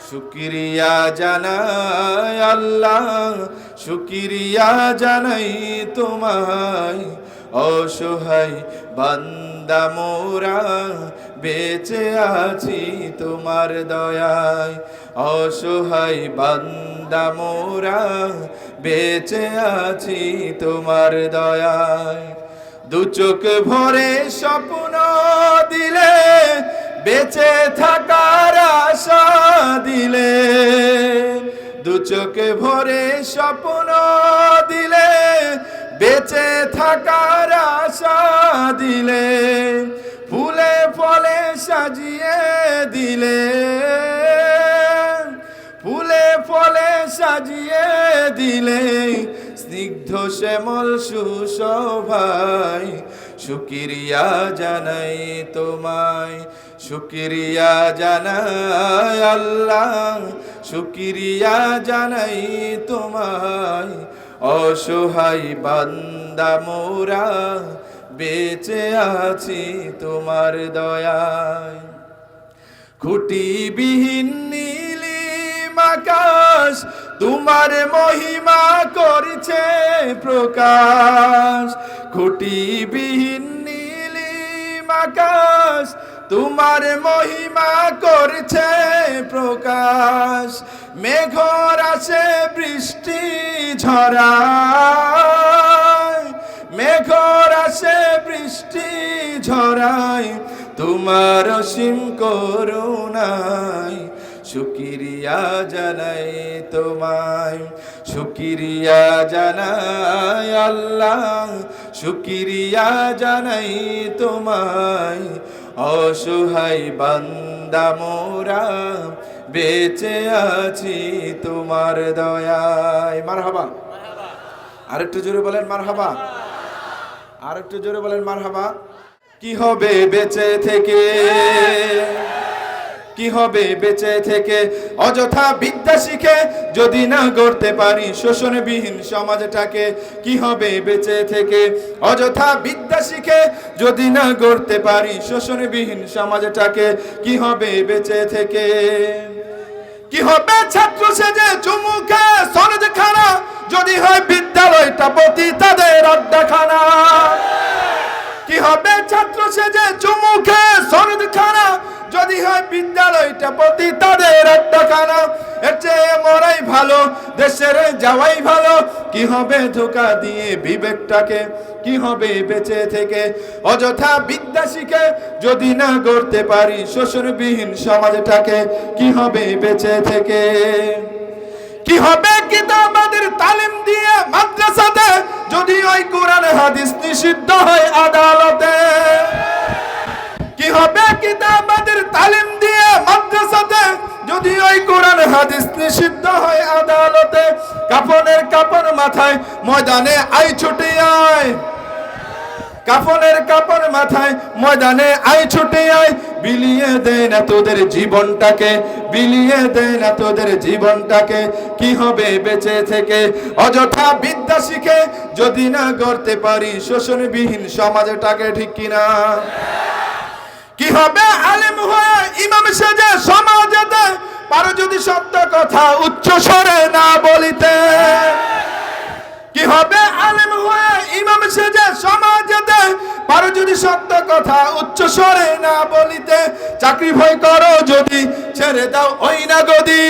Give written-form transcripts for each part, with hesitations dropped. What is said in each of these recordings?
শুকরিয়া জানাই আল্লাহ, শুকরিয়া জানাই তোমায়। অসহায় বান্দা মোরা বেঁচে আছি তোমার দয়ায়। অসহায় বান্দা মোরা বেঁচে আছি তোমার দয়ায়। দু চোখ ভরে স্বপ্ন দিলে, বেঁচে থাকার আশা দিলে। দু চোখ ভরে স্বপ্ন দিলে, বেঁচে থাকার আশা দিলে। ফুলে ফলে সাজিয়ে দিলে, ফুলে ফলে সাজিয়ে দিলে। স্নিগ্ধ শ্যামল সুশোভায় শুকরিয়া জানাই তোমায়। শুকরিয়া জানাই আল্লাহ, শুকরিয়া জানাই তোমায়। অসহায় বান্দা মোরা বেঁচে আছি তোমার দয়ায়। খুঁটিবিহীন নীলিম আকাশ তোমার মহিমা করছে প্রকাশ। খুঁটিবিহীন নীলিম আকাশ তোমার মহিমা করছে প্রকাশ। মেঘর আসে বৃষ্টি ঝরায়, মেঘর আসে বৃষ্টি ঝরায়। তোমার অসীম করুণায় শুকরিয়া জানাই তোমায়। শুকরিয়া জানাই আল্লাহ, শুকরিয়া জানাই তোমায়। অসহায় বান্দা মোরা বেঁচে আছি তোমার দয়ায়। মারহাবা। আরেকটু জোরে বলেন মারহাবা। আরেকটু জোরে বলেন মারহাবা। কি হবে বেঁচে থেকে, কি হবে বেঁচে থেকে অযথা বিদ্যা শিখে যদি না গড়তে পারি শোষণবিহীন সমাজটাকে। কি হবে বেঁচে থেকে অযথা বিদ্যা শিখে যদি না গড়তে পারি শোষণবিহীন সমাজটাকে। কি হবে বেঁচে থেকে, কি হবে ছাত্র সেজে চুমুকে সনদখানা যদি হয় বিদ্যালয়টা পতিতাদের আড্ডাখানা। কি হবে ছাত্র সেজে চুমুকে সনদখানা যদি হয় বিদ্যালয়টা পতিতাদের আড্ডাখানা। এর চেয়ে মরাই ভালো, দেশের যাওয়াই ভালো। কি হবে ধোঁকা দিয়ে বিবেকটাকে, কি হবে বেঁচে থেকে অযথা বিদ্যা শিখে যদি না গড়তে পারি শোষণবিহীন সমাজটাকে। কি হবে বেঁচে থেকে, কি হবে কিতাবাদের তালিম দিয়ে মাদ্রাসাতে যদি ওই কোরআন হাদিস নিষিদ্ধ হয় আদালতে। কি হবে কিতাবাদের তালিম দিয়ে মাদ্রাসাতে যদি ওই কোরআন হাদিস নিষিদ্ধ হয় আদালতে। কাফনের কাপড় মাথায় ময়দানে আই ছুটে আয়, কাফনের কাপড় মাথায় ময়দানে আই ছুটে আয়। বিলিয়ে দে না তোদের জীবনটাকে, বিলিয়ে দে না তোদের জীবনটাকে। কি হবে বেঁচে থেকে অযথা বিদ্যা শিখে যদি না গড়তে পারি শোষণবিহীন সমাজটাকে। ঠিক কিনা? কি হবে আলেম হয়ে ইমাম সেজে সমাজেতে পারো যদি সত্য কথা উচ্চ স্বরে না বলিতে। কি হবে আলেম হয়ে ইমাম সেজে সমাজেতে পারো যদি সত্য কথা উচ্চ স্বরে না বলিতে। চাকরি ভয় করো যদি ছেড়ে দাও ওই না গদি,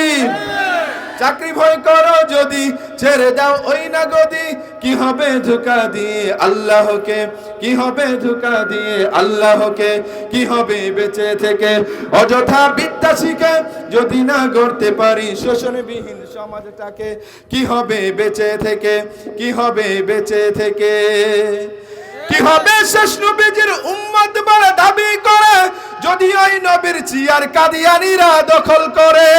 চাকরি ভয় করো যদি ছেড়ে দাও ওই না গদি। কি হবে ধোঁকা দিয়ে আল্লাহকে, কি হবে ধোঁকা দিয়ে আল্লাহকে। কি হবে বেঁচে থেকে অযথা বিদ্যা শিখে যদি না গড়তে পারি শোষণবিহীন সমাজটাকে। কি হবে বেঁচে থেকে, কি হবে বেঁচে থেকে। কি হবে শেষ নবীজির উম্মত বলে দাবি করে যদি ওই নবীর চেয়ার কাদিয়ানীরা দখল করে।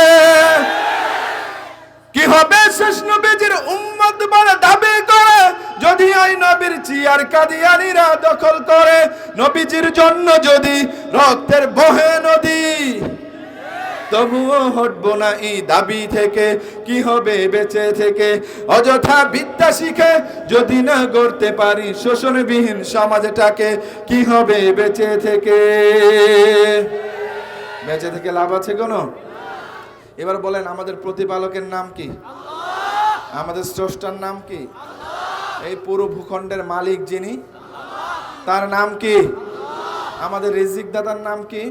কি হবে শেষ নবীজির উম্মত বলে দাবি করে যদি ওই নবীর চেয়ার কাদিয়ানীরা দখল করে। নবীজির জন্য যদি রক্তের বহে নদী তবুও হটবো না এই দাবি থেকে। কি হবে বেঁচে থেকে অযথা বিদ্যা শিখে যদি না গড়তে পারি শোষণবিহীন সমাজটাকে। কি হবে বেঁচে থেকে, বেঁচে থেকে লাভ আছে কোনো? এবার বলেন আমাদের প্রতিপালকের নাম কি? আমাদের স্রষ্টার নাম কি? এই পুরো ভূখণ্ডের মালিক যিনি, তার নাম কি? আমাদের রিজিক দাতার নাম কি?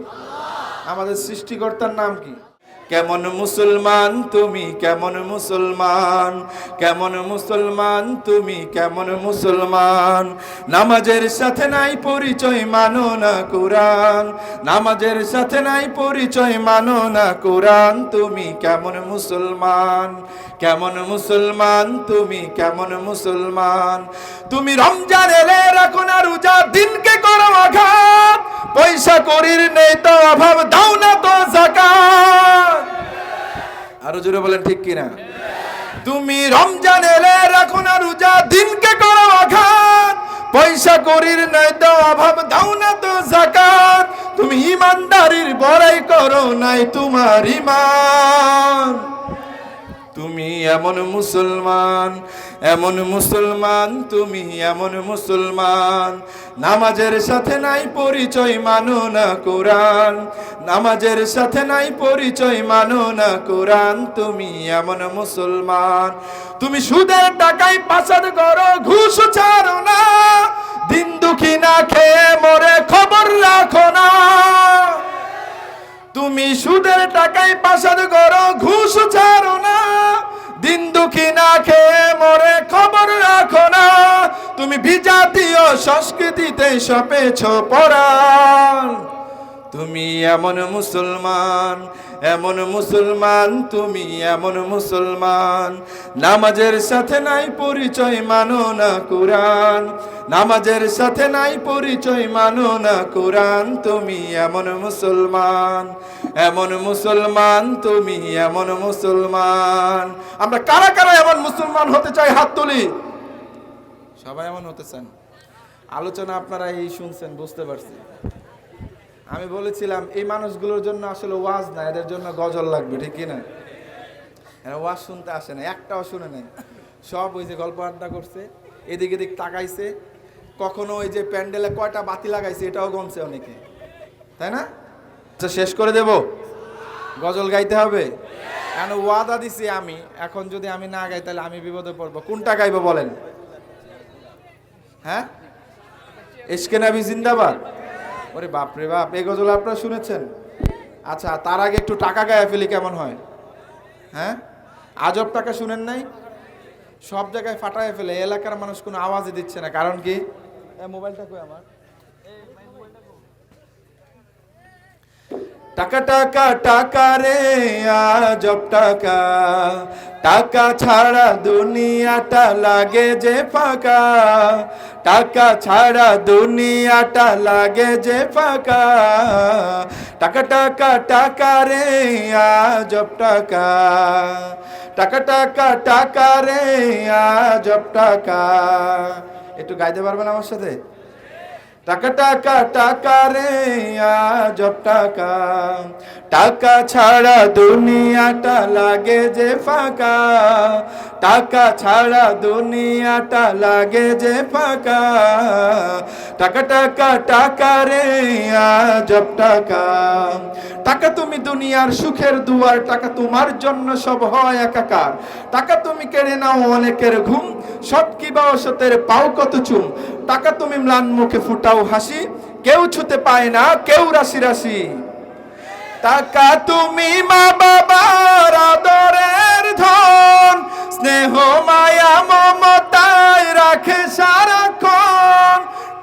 আমাদের সৃষ্টিকর্তার নাম কি? কেমন মুসলমান তুমি, কেমন মুসলমান, কেমন মুসলমান তুমি, কেমন মুসলমান, নামাজের সাথে নাই পরিচয় মানো না কোরআন, নামাজের সাথে নাই পরিচয় মানো না কোরআন, তুমি কেমন মুসলমান, কেমন মুসলমান তুমি, কেমন মুসলমান। তুমি রমজান এলে রাখো না রোজা, দিনকে করো আঘাত, পয়সা করির নেই তো অভাব, দাও না তো যাকাত। আরো জোরে বলেন ঠিক কিনা? তুমি রমজান এলে রাখো না রোজা, দিনকে করো আঘাত, পয়সা করির নাই তো অভাব, দাও না তো যাকাত। তুমি ইমানদারির বড়াই করো নাই তোমার ঈমান, তুমি এমন মুসলমান, এমন মুসলমান তুমি, এমন মুসলমান, নামাজের সাথে নাই পরিচয় মানো না কোরআন, নামাজের সাথে নাই পরিচয় মানো না কোরআন, তুমি এমন মুসলমান। তুমি সুদের টাকায় পাচার করো, ঘুষ ছাড়ো না, দিন দুঃখী না খেয়ে মরে খবর রাখো না। তুমি সুদের টাকায় পাচার করো, ঘুষ ছাড়ো না, দিন দুঃখী না খেয়ে মরে খবর রাখো না। তুমি বিজাতীয় সংস্কৃতিতে সপেছ পরাণ, তুমি এমন মুসলমান, এমন মুসলমান তুমি, এমন মুসলমান, নামাজের সাথে নাই পরিচয় মানো না কোরআন, নামাজের সাথে নাই পরিচয় মানো না কোরআন, তুমি এমন মুসলমান, এমন মুসলমান তুমি, এমন মুসলমান। আমরা কারা কারা এমন মুসলমান হতে চাই? হাত তুলি। সবাই এমন হতে চান? আলোচনা আপনারা এই শুনছেন, বুঝতে পারছি। আমি বলেছিলাম এই মানুষগুলোর জন্য আসলে ওয়াজ না, এদের জন্য গজল লাগবে, ঠিক কিনা? এরা ওয়াজ শুনতে আসে না, একটাও শুনে নাই, সব ওই যে গল্প আড্ডা করছে, এদিক এদিক তাকাইছে, কখনো ওই যে প্যান্ডেলে কয়টা বাতি লাগাইছে এটাও গমছে অনেকে, তাই না? আচ্ছা শেষ করে দেব, গজল গাইতে হবে, কেন ওয়াদা দিছি আমি, এখন যদি আমি না গাই তাহলে আমি বিপদে পড়বো। কোনটা গাইবো বলেন? হ্যাঁ, ইশকে নবী জিন্দাবাদ। ওরে বাপ রে বাপ, এই গজল আপনারা শুনেছেন? আচ্ছা তার আগে একটু টাকা গায়ে ফেলি, কেমন হয়? হ্যাঁ, আজব টাকা শুনেন নাই? সব জায়গায় ফাটায় ফেলে, এলাকার মানুষ কোনো আওয়াজই দিচ্ছে না, কারণ কি? মোবাইলটা কই আমার? টাকা টাকা টাকা রে আজব টাকা, টাকা ছাড়া দুনিয়াটা লাগে যে ফাঁকা, টাকা ছাড়া দুনিয়াটা লাগে যে ফাঁকা, টাকা টাকা টাকা রে আজব টাকা, টাকা টাকা টাকা রে আজব টাকা। একটু গাইতে পারবেন আমার সাথে? টাকা টাকা টাকা রে আজব টাকা, টাকা ছাড়া দুনিয়াটা লাগে যে ফাঁকা, টাকা ছাড়া দুনিয়াটা লাগে যে ফাঁকা, টাকা টাকা টাকা রে আজব টাকা। টাকা তুমি দুনিয়ার সুখের দুয়ার, টাকা তোমার জন্য সব হয় একাকার, টাকা তুমি কেড়ে নাও অনেকের ঘুম, সৎ কি বা অসতের পাও কত চুম, টাকা তুমি ম্লান মুখে ফুটাও হাসি, কেউ ছুতে পায় না কেউ রাশি রাশি। টাকা তুমি মা বাবার আদরের ধন, স্নেহ মায়া মমতায় রাখে সারাক্ষণ,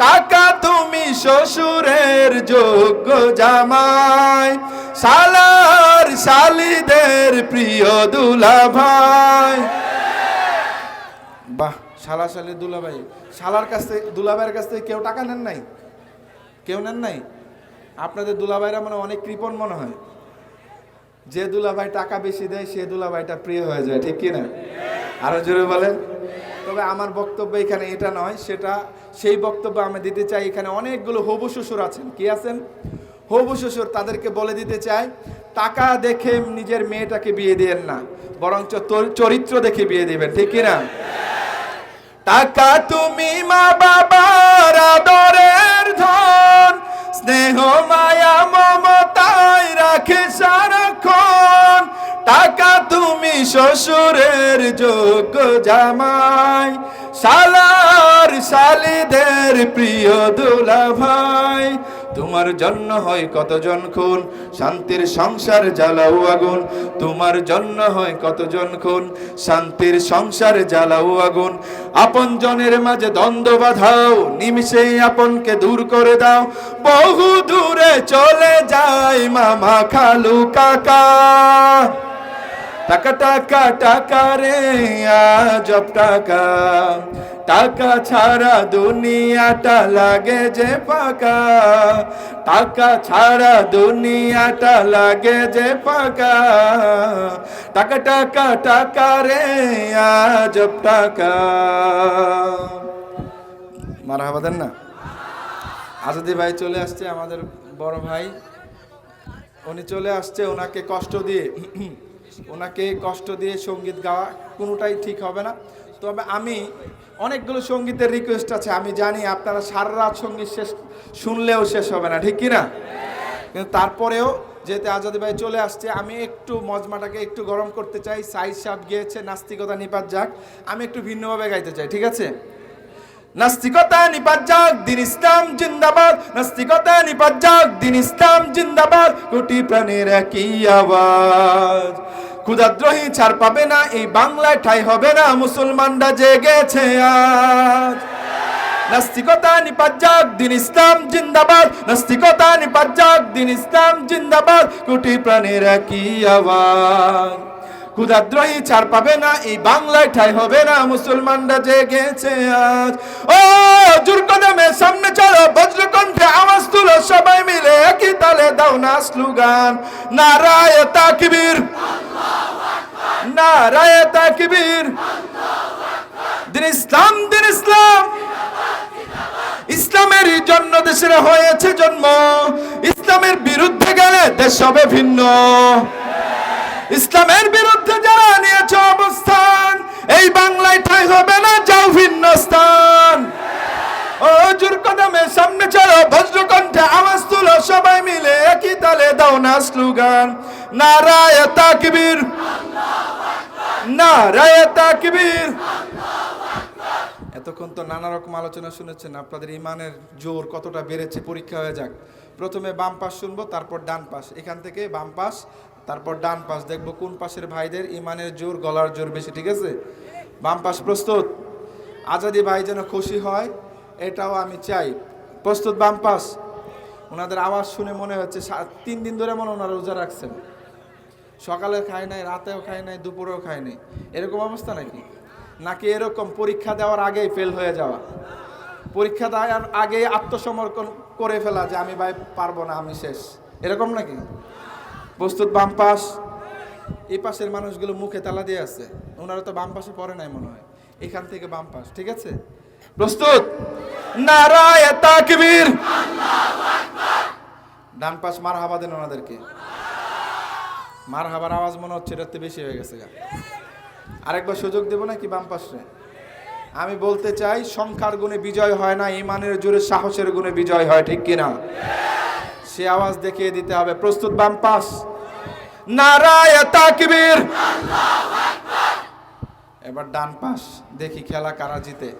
টাকা তুমি শ্বশুরের যোগ্য জামাই, শালার শালিদের প্রিয় দুলাভাই। বাহ, শালা শালি দুলাভাই, শালার কাছ থেকে দুলাভাইয়ের কাছ থেকে কেউ টাকা নেন নাই? কেউ নেন নাই? আপনাদের দুলাভাইরা মানে অনেক কৃপণ মনে হয়, যে দুলাভাই টাকা বেশি দেয় সে দুলাভাইটা প্রিয় হয়ে যায়, ঠিক কি না? আরো জোরে বলেন। তবে আমার বক্তব্য এখানে এটা নয়, সেটা সেই বক্তব্য আমি দিতে চাই। এখানে অনেকগুলো হবু শ্বশুর আছেন, কি আছেন? হবু শ্বশুর। তাদেরকে বলে দিতে চাই, টাকা দেখে নিজের মেয়েটাকে বিয়ে দিয়েন না, বরঞ্চ চরিত্র দেখে বিয়ে দিবেন, ঠিক কি না? টাকা তুমি মা বাবার আদরের ধন, স্নেহ মায়া মমতায় রাখে সারাক্ষণ, টাকা শ্বশুরের যোগ্য জামাই, শালার শালিদের প্রিয় দুলাভাই। তোমার জন্য হয় কতজন খুন, শান্তির সংসার জ্বালাও আগুন। তোমার জন্য হয় কতজন খুন, শান্তির সংসার জ্বালাও আগুন। আপন জনের মাঝে দ্বন্দ্ব বাঁধাও, নিমিষেই আপনকে দূর করে দাও। বহু দূরে চলে যায় মামা খালু কাকা। টাকা টাকা টাকা রে আজব টাকা, টাকা ছাড়া দুনিয়াটা লাগে যে ফাঁকা। টাকা ছাড়া দুনিয়াটা লাগে যে ফাঁকা। টাকা টাকা টাকা রে আজব টাকা। মারহাবা দেন না। আজাদি ভাই চলে আসছে, আমাদের বড় ভাই, উনি চলে আসছে। ওনাকে কষ্ট দিয়ে সঙ্গীত গাওয়া কোনোটাই ঠিক হবে না। তবে আমি অনেকগুলো সঙ্গীতের রিকোয়েস্ট আছে, আমি জানি আপনারা সারা রাত সঙ্গীত শুনলেও শেষ হবে না, ঠিক কিনা? কিন্তু তারপরেও যেহেতু আজাদি ভাই চলে আসছে, আমি একটু মজমাটাকে একটু গরম করতে চাই। সাইদ সাহেব গিয়েছে নাস্তিকতা নিপাত যাক, আমি একটু ভিন্নভাবে গাইতে চাই, ঠিক আছে? নাস্তিকতা নিপাত যাক, দিন ইসলাম জিন্দাবাদ। নাস্তিকতা নিপাত যাক, দিন ইসলাম জিন্দাবাদ। কোটি প্রাণের একই আওয়াজ। ক্ষুধাদ্রোহী ছাড় পাবে না, এই বাংলায় ঠাঁই হবে না, মুসলমানরা জেগেছে আজ। নাস্তিকতা নিপাত যাক, দিন ইসলাম জিন্দাবাদ। নাস্তিকতা নিপাত যাক, দিন ইসলাম জিন্দাবাদ। কোটি প্রাণের একই আওয়াজ। ক্ষুধাদ্রোহী ছাড় পাবে না, এই বাংলায় ঠাঁই হবে না, মুসলমানরা জেগেছে আজ। ও জোর কদমে সামনে চলো, বজ্রকণ্ঠে আওয়াজ তুলো, সবাই মিলে একই তালে দাও না স্লোগান। নারায়ে তাকবীর, নারায়ে তাকবীর। দিন ইসলাম, দিন ইসলাম। ইসলামের জন্য দেশের হয়েছে জন্ম, ইসলামের বিরুদ্ধে গেলে দেশ হবে ভিন্ন। ইসলামের বিরুদ্ধে যারা নিয়েছে অবস্থান, এই বাংলায় ঠাঁই হবে না, যাও ভিন্ন স্থান। ও জোর কদমে সামনে চলো, বজ্রকণ্ঠে আওয়াজ তুলো, সবাই মিলে একই তালে দাও না স্লোগান। নারায়ে তাকবীর, নারায়ে তাকবীর। এতক্ষণ তো নানা রকম আলোচনা শুনেছেন, আপনাদের ইমানের জোর কতটা বেড়েছে পরীক্ষা হয়ে যাক। প্রথমে বাম পাশ শুনবো, তারপর ডান পাশ। এখান থেকে বাম পাশ, তারপর ডান পাশ, দেখবো কোন পাশের ভাইদের ইমানের জোর, গলার জোর বেশি, ঠিক আছে? বাম পাশ প্রস্তুত? আজাদি ভাই যেন খুশি হয় এটাও আমি চাই। প্রস্তুত? বাম পাশ। ওনাদের আওয়াজ শুনে মনে হচ্ছে 3 দিন ধরে মনে ওনারা রোজা রাখছেন, সকালে খায় নাই, রাতেও খায় নাই, দুপুরেও খায় নাই, এরকম অবস্থা নাকি? নাকি এরকম পরীক্ষা দেওয়ার আগেই ফেল হয়ে যাওয়া, পরীক্ষা দেওয়ার আগেই আত্মসমর্পণ করে ফেলা যে আমি ভাই পারবো না, আমি শেষ, এরকম নাকি? প্রস্তুত? বাম পাশ। এই পাশের মানুষগুলো মুখে তালা দিয়ে আছে, ওনারা তো বাম পাশে পড়ে নাই মনে হয়। এখান থেকে বাম পাশ, ঠিক আছে? প্রস্তুত? নারায়ে তাকবীর। ডান পাশ মারহাবা দেন ওনাদেরকে। মারহাবার আওয়াজ মনে হচ্ছে এটাতে বেশি হয়ে গেছে। আরেকবার সুযোগ দেব নাকি বাম পাশে? আমি বলতে চাই, সংখ্যার গুণে বিজয় হয় না, ইমানের জোরে সাহসের গুণে বিজয় হয়, ঠিক কিনা? সে আওয়াজ দেখিয়ে দিতে হবে। প্রস্তুত? বাম পাশ। নারায়ে তাকবীর। এবার ডান পাশ, দেখি খেলা কারা জিতে।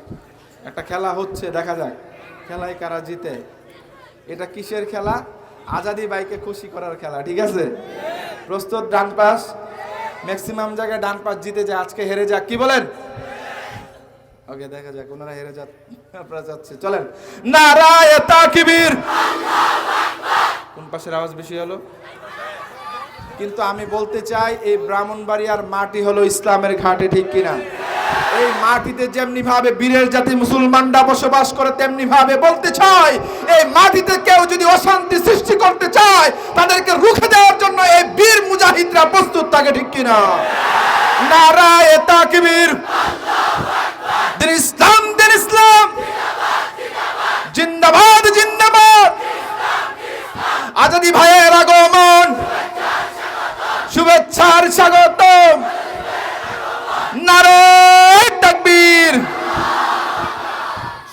একটা খেলা হচ্ছে, দেখা যাক খেলায় কারা জিতে। এটা কিসের খেলা? আজাদি ভাইকে খুশি করার খেলা, ঠিক আছে? প্রস্তুত? ডান পাশ। ম্যাক্সিমাম জায়গায় ডান পাশ জিতে যায়, আজকে হেরে যাক, কি বলেন? ওকে, দেখা যাক, ওনারা হেরে যাক, আপনারা যাচ্ছে, চলেন। নারায়ে তাকবীর। কোন পাশের আওয়াজ বেশি হলো? কিন্তু আমি বলতে চাই, এই ব্রাহ্মণবাড়িয়ার মাটি হলো ইসলামের ঘাটে, ঠিক কিনা? এই মাটিতে যেমনি ভাবে বীরের জাতি মুসলমানরা বসবাস করে, তেমনি ভাবে বলতে চাই, এই মাটিতে কেউ যদি অশান্তি সৃষ্টি করতে চায়, তাদেরকে রুখে দেওয়ার জন্য এই বীর মুজাহিদরা প্রস্তুত থাকে, ঠিক কিনা? নারায়ে তাকবীর। দিন ইসলাম, দিন ইসলাম। জিন্দাবাদ, জিন্দাবাদ। আজাদি ভাইয়ের আগমন, শুভেচ্ছার স্বাগতম। নারায়ে তাকবীর।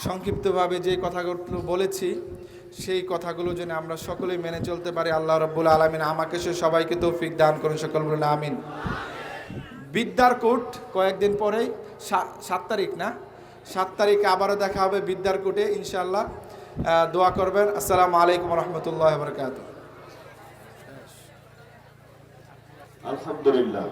সংক্ষিপ্তভাবে যে কথাগুলো বলেছি, সেই কথাগুলো যেন আমরা সকলেই মেনে চলতে পারি। আল্লাহ রাব্বুল আলামিন আমাকে সে সবাইকে তৌফিক দান করুন, সকল বলুন আমিন। বিদ্যার কোট কয়েকদিন পরেই 7 তারিখ না, 7 তারিখে আবারও দেখা হবে বিদ্যার কোটে ইনশাআল্লাহ। দোয়া করবেন। আসসালামু আলাইকুম রহমতুল্লাহ বরকাত। আলহামদুলিল্লাহ।